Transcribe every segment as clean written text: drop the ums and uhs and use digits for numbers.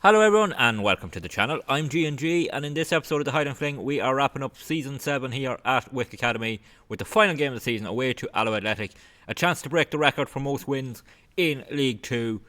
Hello everyone and welcome to the channel. I'm G&G and in this episode of the Highland Fling we are wrapping up Season 7 here at Wick Academy with the final game of the season away to Alloa Athletic. A chance to break the record for most wins in League 2.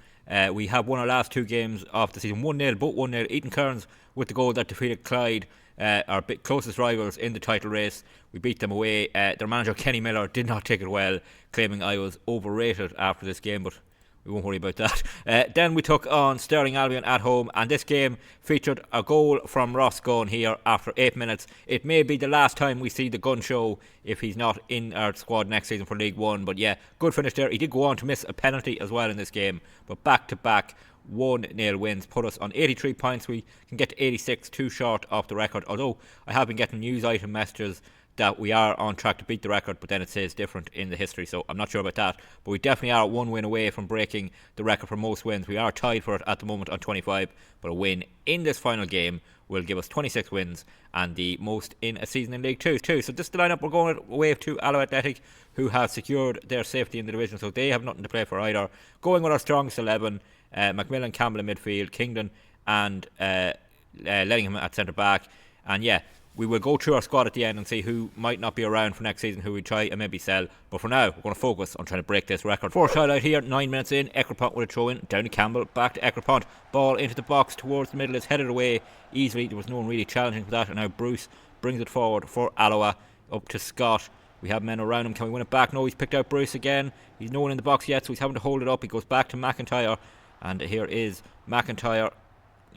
We have won our last two games of the season 1-0, both 1-0. Eaton Kearns with the goal that defeated Clyde, our closest rivals in the title race. We beat them away. Their manager Kenny Miller did not take it well, claiming I was overrated after this game, but we won't worry about that. Then we took on Stirling Albion at home, and this game featured a goal from Ross Gunn here after 8 minutes. It may be the last time we see the Gunn show if he's not in our squad next season for League 1. But yeah, good finish there. He did go on to miss a penalty as well in this game. But back-to-back 1-0 wins put us on 83 points. We can get to 86, too short off the record. Although I have been getting news item messages that we are on track to beat the record, but then it says different in the history, so I'm not sure about that. But we definitely are one win away from breaking the record for most wins. We are tied for it at the moment on 25, but a win in this final game will give us 26 wins and the most in a season in League 2 too. So this is the lineup. We're going away to Alloa Athletic, who have secured their safety in the division, so they have nothing to play for either. Going with our strongest 11, Macmillan, Campbell in midfield, Kingdon and Lettingham at centre back. And yeah, we will go through our squad at the end and see who might not be around for next season, who we try and maybe sell. But for now, we're going to focus on trying to break this record. First highlight here, 9 minutes in, Ekrapont with a throw in, down to Campbell, back to Ekrapont, ball into the box towards the middle, is headed away easily. There was no one really challenging for that, and now Bruce brings it forward for Alloa, up to Scott. We have men around him. Can we win it back? No, he's picked out Bruce again. He's no one in the box yet, so he's having to hold it up. He goes back to McIntyre, and here is McIntyre.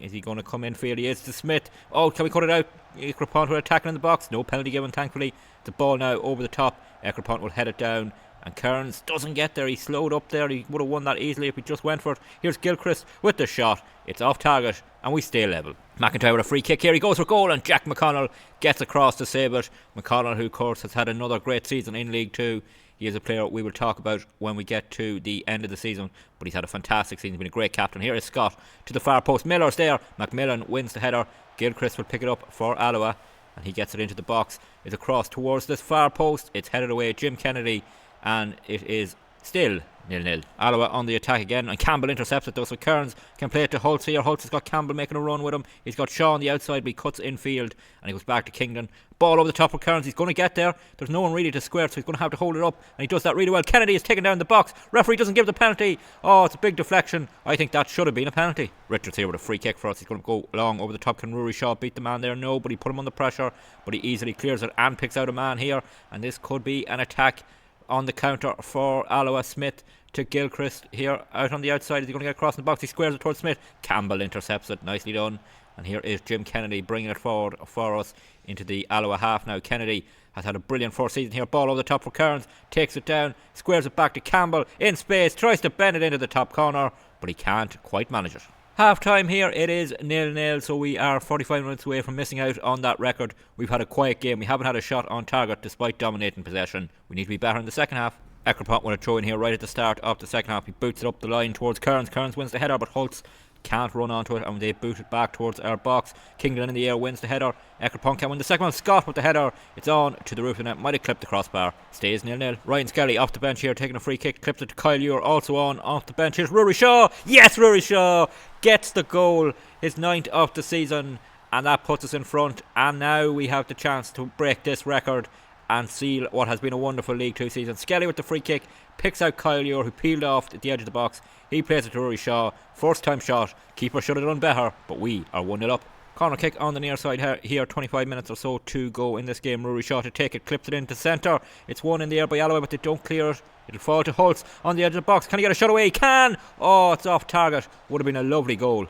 Is he going to come in field? He is to Smith. Oh, can we cut it out? Ekrapont with attacking in the box. No penalty given, thankfully. The ball now over the top. Ekrapont will head it down. And Kearns doesn't get there. He slowed up there. He would have won that easily if he just went for it. Here's Gilchrist with the shot. It's off target and we stay level. McIntyre with a free kick here. He goes for goal and Jack McConnell gets across to save it. McConnell, who of course has had another great season in League 2. He is a player we will talk about when we get to the end of the season, but he's had a fantastic season. He's been a great captain. Here is Scott to the far post. Miller's there. Macmillan wins the header. Gilchrist will pick it up for Alloa, and he gets it into the box. It's across towards this far post. It's headed away. Jim Kennedy, and it is still 0-0. Alloa on the attack again, and Campbell intercepts it though, so Kearns can play it to Holtz here. Holtz has got Campbell making a run with him. He's got Shaw on the outside, but he cuts infield, and he goes back to Kingdon. Ball over the top of Kearns. He's going to get there. There's no one really to square, so he's going to have to hold it up, and he does that really well. Kennedy is taken down the box. Referee doesn't give the penalty. Oh, it's a big deflection. I think that should have been a penalty. Richards here with a free kick for us. He's going to go long over the top. Can Rory Shaw beat the man there? No, but he put him under pressure, but he easily clears it and picks out a man here, and this could be an attack on the counter for Alloa. Smith to Gilchrist here out on the outside. Is he going to get across in the box? He squares it towards Smith. Campbell intercepts it. Nicely done. And here is Jim Kennedy bringing it forward for us into the Alloa half now. Kennedy has had a brilliant first season here. Ball over the top for Kearns. Takes it down. Squares it back to Campbell in space. Tries to bend it into the top corner, but he can't quite manage it. Half time here, it is 0-0, so we are 45 minutes away from missing out on that record. We've had a quiet game. We haven't had a shot on target despite dominating possession. We need to be better in the second half. Ekrapont with a throw in here right at the start of the second half. He boots it up the line towards Kearns. Kearns wins the header, but Holtz can't run onto it, and they boot it back towards our box. Kingdon in the air wins the header. Ekrapont can win the second one. Scott with the header. It's on to the roof of the net. Might have clipped the crossbar. Stays 0-0. Ryan Skelly off the bench here, taking a free kick. Clips it to Kyle Ure, also on off the bench. Here's Rory Shaw. Yes, Rory Shaw gets the goal. His 9th of the season, and that puts us in front. And now we have the chance to break this record and seal what has been a wonderful League 2 season. Skelly with the free kick picks out Kyle Ure, who peeled off at the edge of the box. He plays it to Rory Shaw. First time shot. Keeper should have done better, but we are 1-0 up. Corner kick on the near side here. 25 minutes or so to go in this game. Rory Shaw to take it, clips it into centre. It's one in the air by Alloa, but they don't clear it. It'll fall to Holtz on the edge of the box. Can he get a shot away? He can! Oh, it's off target. Would have been a lovely goal.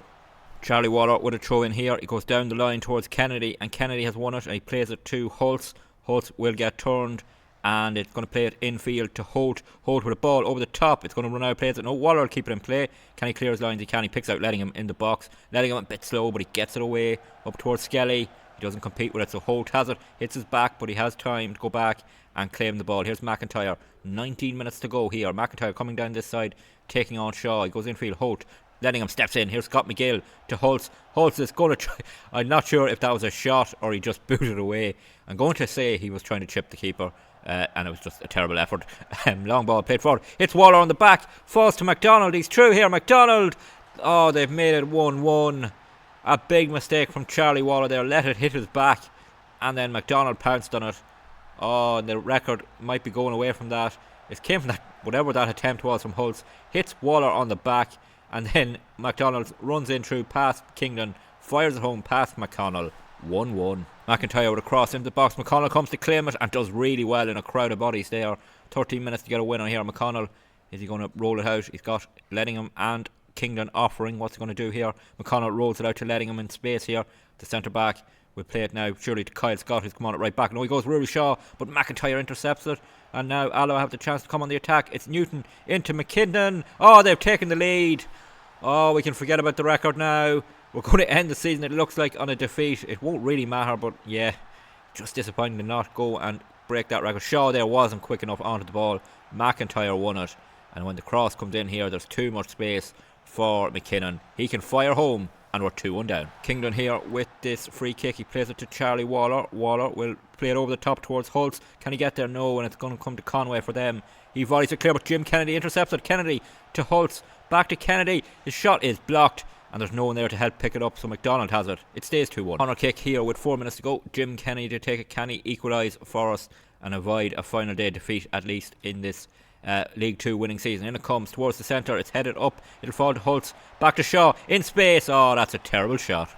Charlie Waller with a throw in here. He goes down the line towards Kennedy, and Kennedy has won it, and he plays it to Holtz. Holtz will get turned, and it's going to play it infield to Holt. Holt with a ball over the top. It's going to run out of play. No, Waller will keep it in play. Can he clear his lines? He can. He picks out Lettingham in the box. Lettingham a bit slow, but he gets it away up towards Skelly. He doesn't compete with it, so Holt has it. Hits his back, but he has time to go back and claim the ball. Here's McIntyre. 19 minutes to go here. McIntyre coming down this side, taking on Shaw. He goes infield. Holt. Lettingham steps in. Here's Scott McGill to Holtz. Holtz is going to try. I'm not sure if that was a shot or he just booted away. I'm going to say he was trying to chip the keeper, and it was just a terrible effort. Long ball played forward. It's Waller on the back. Falls to McDonald. He's through here. McDonald Oh, they've made it 1-1. A big mistake from Charlie Waller there. Let it hit his back. And then McDonald pounced on it. Oh, and the record might be going away from that. It came from that, whatever that attempt was from Holtz. Hits Waller on the back. And then McDonald runs in through past Kingdon. Fires it home past McConnell. 1-1. McIntyre with a cross into the box. McConnell comes to claim it and does really well in a crowd of bodies there. 13 minutes to get a win on here. McConnell, is he going to roll it out? He's got Lettingham and Kingdon offering. What's he going to do here? McConnell rolls it out to Lettingham in space here. The centre back will play it now surely to Kyle Scott, who's come on it right back. No, he goes Rory Shaw, but McIntyre intercepts it. And now Alloa have the chance to come on the attack. It's Newton into McKinnon. Oh, they've taken the lead. Oh, we can forget about the record now. We're going to end the season, it looks like, on a defeat. It won't really matter, but yeah, just disappointing to not go and break that record. Shaw there wasn't quick enough onto the ball. McIntyre won it. And when the cross comes in here, there's too much space for McKinnon. He can fire home, and we're 2-1 down. Kingdon here with this free kick. He plays it to Charlie Waller. Waller will play it over the top towards Holtz. Can he get there? No, and it's going to come to Conway for them. He volleys it clear, but Jim Kennedy intercepts it. Kennedy to Holtz. Back to Kennedy. His shot is blocked. And there's no one there to help pick it up, so McDonald has it. It stays 2-1. Corner kick here with 4 minutes to go. Jim Kennedy to take it. Can he equalise for us and avoid a final day defeat, at least in this League 2 winning season? In it comes towards the centre. It's headed up. It'll fall to Holtz. Back to Shaw. In space. Oh, that's a terrible shot.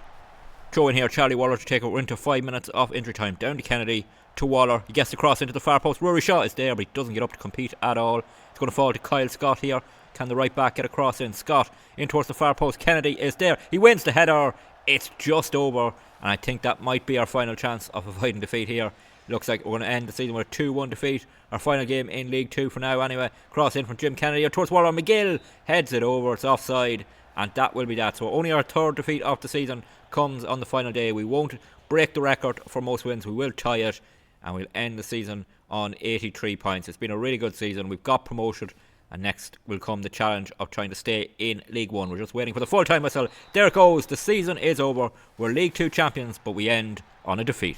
Throw in here. Charlie Waller to take it. We're into 5 minutes of injury time. Down to Kennedy. To Waller. He gets the cross into the far post. Rory Shaw is there, but he doesn't get up to compete at all. It's going to fall to Kyle Scott here. Can the right back get a cross in? Scott in towards the far post. Kennedy is there. He wins the header. It's just over. And I think that might be our final chance of avoiding defeat here. Looks like we're going to end the season with a 2-1 defeat. Our final game in League 2 for now anyway. Cross in from Jim Kennedy towards Waller. McGill heads it over. It's offside. And that will be that. So only our third defeat of the season comes on the final day. We won't break the record for most wins. We will tie it. And we'll end the season on 83 points. It's been a really good season. We've got promoted. And next will come the challenge of trying to stay in League 1. We're just waiting for the full-time whistle. There it goes. The season is over. We're League 2 champions, but we end on a defeat.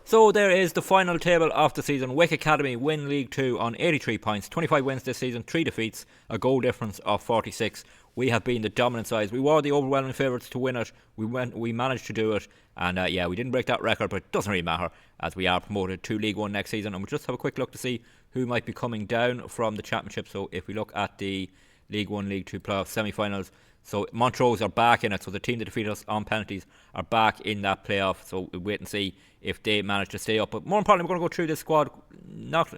So there is the final table of the season. Wick Academy win League 2 on 83 points. 25 wins this season, 3 defeats, a goal difference of 46. We have been the dominant side. We were the overwhelming favourites to win it. We managed to do it. And yeah, we didn't break that record, but it doesn't really matter as we are promoted to League 1 next season. And we'll just have a quick look to see who might be coming down from the championship. So if we look at the League 1, League 2 playoff semi-finals, so Montrose are back in it. So the team that defeated us on penalties are back in that playoff. So we'll wait and see if they manage to stay up. But more importantly, we're going to go through this squad, not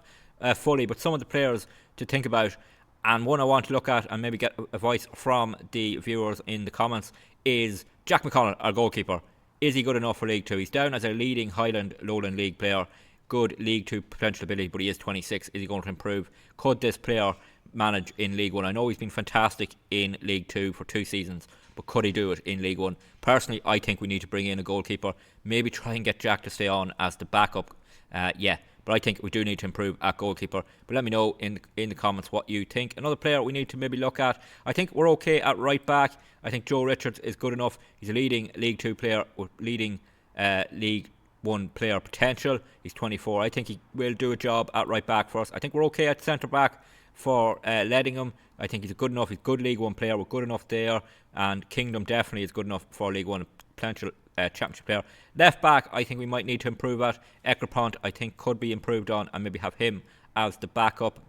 fully, but some of the players to think about. And one I want to look at and maybe get a voice from the viewers in the comments is Jack McConnell, our goalkeeper. Is he good enough for League 2? He's down as a leading Highland Lowland League player. Good League 2 potential ability, but he is 26. Is he going to improve? Could this player manage in League 1? I know he's been fantastic in League 2 for 2 seasons, but could he do it in League 1? Personally, I think we need to bring in a goalkeeper. Maybe try and get Jack to stay on as the backup. But I think we do need to improve at goalkeeper. But let me know in the comments what you think. Another player we need to maybe look at. I think we're okay at right back. I think Joe Richards is good enough. He's a leading League 2 player with leading League 1 player potential. He's 24. I think he will do a job at right back for us. I think we're okay at centre back for Lettingham. I think he's good enough. He's a good League 1 player. We're good enough there. And Kingdom definitely is good enough for League 1 potential championship player. Left back, I think we might need to improve at. Ekrapont, I think, could be improved on, and maybe have him as the backup.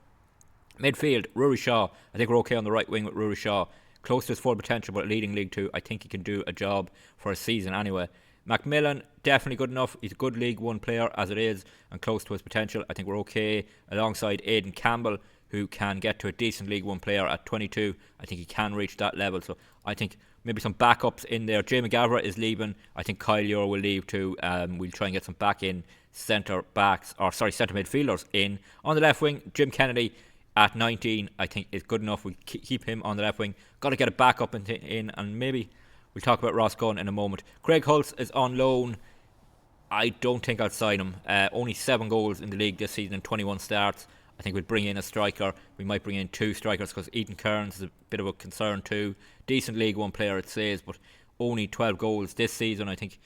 Midfield, Rory Shaw. I think we're okay on the right wing with Rory Shaw. Close to his full potential, but leading League 2. I think he can do a job for a season anyway. Macmillan, definitely good enough. He's a good League 1 player as it is, and close to his potential. I think we're okay alongside Aidan Campbell, who can get to a decent League 1 player at 22. I think he can reach that level. So I think maybe some backups in there. Jay McGavra is leaving. I think Kyle Ure will leave too. We'll try and get some back in centre midfielders in. On the left wing, Jim Kennedy at 19, I think is good enough. We'll keep him on the left wing. Got to get a backup in, and maybe we'll talk about Ross Gunn in a moment. Craig Holtz is on loan. I don't think I'll sign him. Only 7 goals in the league this season and 21 starts. I think we'll bring in a striker. We might bring in 2 strikers because Ethan Kearns is a bit of a concern too. Decent League 1 player, it says, but only 12 goals this season. I think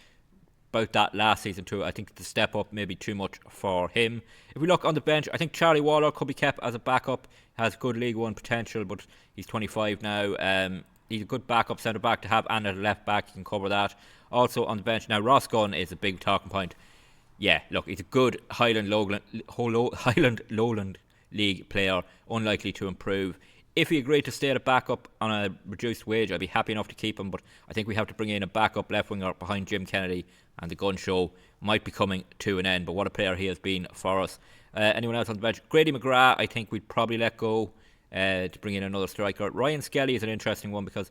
about that last season too. I think the step up may be too much for him. If we look on the bench, I think Charlie Waller could be kept as a backup. Has good League 1 potential, but he's 25 now. he's a good backup centre back to have, and at left back he can cover that. Also on the bench now, Ross Gunn is a big talking point. Yeah, look, he's a good Highland Lowland League player, unlikely to improve. If he agreed to stay at a backup on a reduced wage, I'd be happy enough to keep him, but I think we have to bring in a backup left winger behind Jim Kennedy, and the gun show might be coming to an end. But what a player he has been for us. Anyone else on the bench? Grady McGrath, I think we'd probably let go to bring in another striker. Ryan Skelly is an interesting one because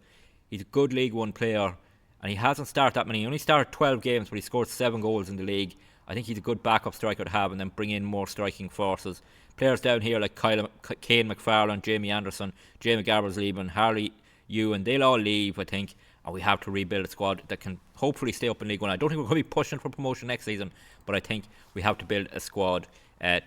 he's a good League One player, and he hasn't started that many. He only started 12 games, but he scored 7 goals in the league. I think he's a good backup striker to have, and then bring in more striking forces. Players down here like Kane McFarlane, Jamie Anderson, Jamie Garber's leaving, Harley Ewan, they'll all leave, I think, and we have to rebuild a squad that can hopefully stay up in League One. I don't think we're going to be pushing for promotion next season, but I think we have to build a squad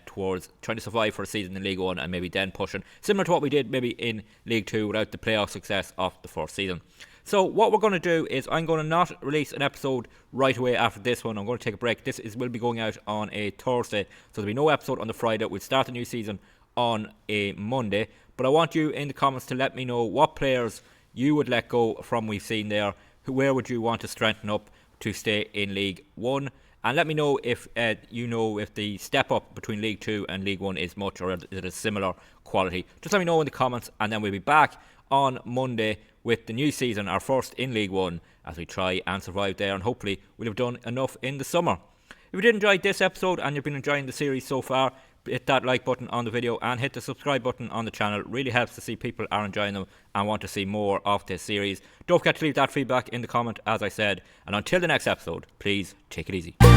towards trying to survive for a season in League One, and maybe then pushing, similar to what we did maybe in League Two without the playoff success of the first season. So what we're going to do is I'm going to not release an episode right away after this one. I'm going to take a break. Will be going out on a Thursday, so there'll be no episode on the Friday. We'll start the new season on a Monday. But I want you in the comments to let me know what players you would let go from we've seen there. Where would you want to strengthen up to stay in League 1? And let me know if if the step up between League 2 and League 1 is much, or is it a similar quality. Just let me know in the comments, and then we'll be back on Monday with the new season, our first in League 1, as we try and survive there, and hopefully we'll have done enough in the summer. If you did enjoy this episode and you've been enjoying the series so far, hit that like button on the video and hit the subscribe button on the channel. It really helps to see people are enjoying them and want to see more of this series. Don't forget to leave that feedback in the comment, as I said, and until the next episode, please take it easy.